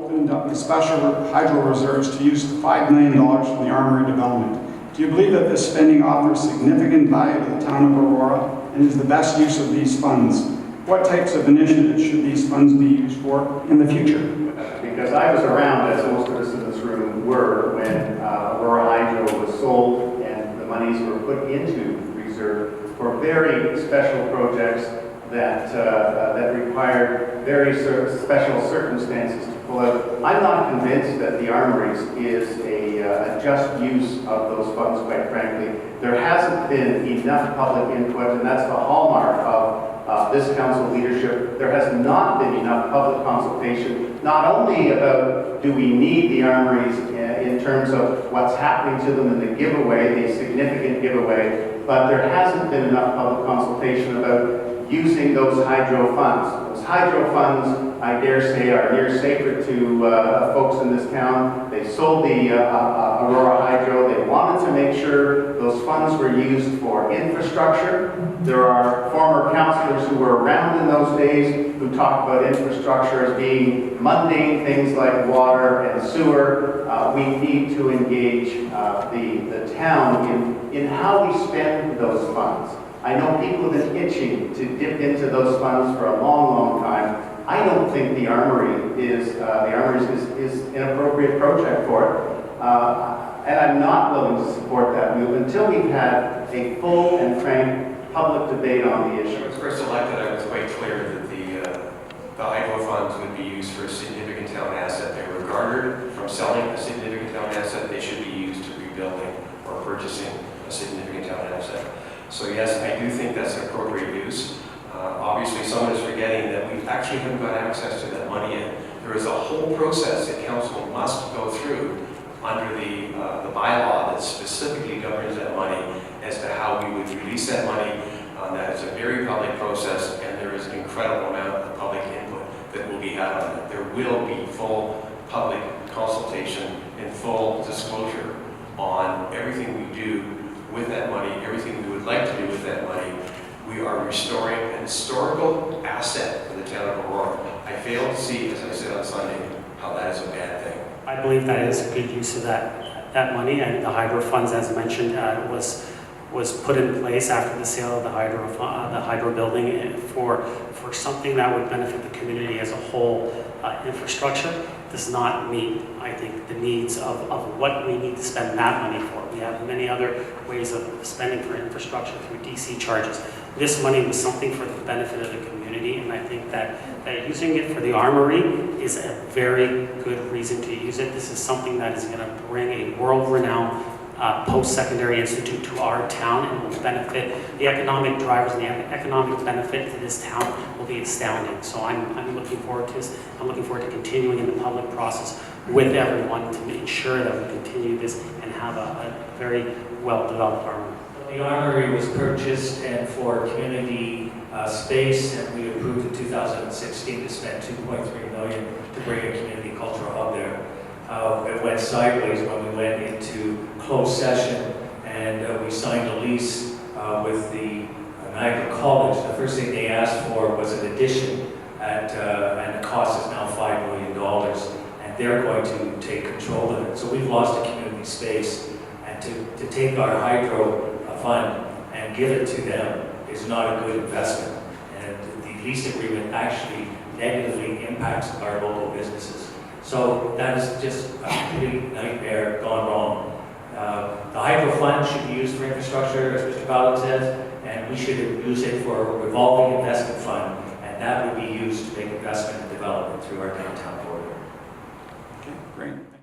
opened up the special hydro reserves to use the $5 million from the Armoury development. Do you believe that this spending offers significant value to the town of Aurora and is the best use of these funds? What types of initiatives should these funds be used for in the future? Because I was around, as most of us in this room were, when Aurora Hydro was sold and the monies were put into reserve for very special projects that required very special circumstances to pull out. I'm not convinced that the Armouries is a just use of those funds, quite frankly. There hasn't been enough public input, and that's the hallmark of this council leadership. There has not been enough public consultation, not only about do we need the Armouries in terms of what's happening to them in the giveaway, the significant giveaway, but there hasn't been enough public consultation about using those hydro funds. Those hydro funds, I dare say, are near sacred to folks in this town. They sold the Aurora Hydro. They wanted to make sure those funds were used for infrastructure. There are former councillors who were around in those days who talked about infrastructure as being mundane things like water and sewer. We need to engage the town in how we spend those funds. I know people have been itching to dip into those funds for a long, long time. I don't think the Armoury is an appropriate project for it. And I'm not willing to support that move until we've had a full and frank public debate on the issue. When I was first elected, I was quite clear that the hydro funds would be used for a significant town asset. They were garnered from selling a significant town asset. They should be used to rebuilding or purchasing a significant town asset. So yes, I do think that's an appropriate use. Obviously, someone is forgetting that we actually haven't got access to that money yet. There is a whole process that council must go through under the bylaw that specifically governs that money as to how we would release that money. That is a very public process, and there is an incredible amount of public input that will be had on it. There will be full public consultation and full disclosure on everything we do with that money, everything we would like to do with that money. We are restoring an historical asset for the town of Aurora. I fail to see, as I said on Sunday, how that is a bad thing. I believe that is a good use of that money, and the hydro funds, as mentioned, was put in place after the sale of the hydro building for something that would benefit the community as a whole. Infrastructure does not meet, I think, the needs of what we need to spend that money for. We have many other ways of spending for infrastructure through DC charges. This money was something for the benefit of the community, and I think that using it for the Armoury is a very good reason to use it. This is something that is going to bring a world-renowned post-secondary institute to our town and will benefit the economic drivers, and the economic benefit to this town will be astounding. So I'm looking forward to this. I'm looking forward to continuing in the public process with everyone to ensure that we continue this and have a very well-developed Armoury. The Armoury was purchased and for community space, and we approved in 2016 to spend $2.3 million to bring a community cultural hub there. It went sideways when we went into closed session and we signed a lease with the Niagara College. The first thing they asked for was an addition and the cost is now $5 million, and they're going to take control of it. So we've lost a community space, and to take our hydro fund and give it to them is not a good investment. And the lease agreement actually negatively impacts our local businesses. So that is just a complete nightmare gone wrong. The hydro fund should be used for infrastructure, as Mr. Ballard says, and we should use it for a revolving investment fund, and that would be used to make investment and development through our downtown corridor. Okay, great.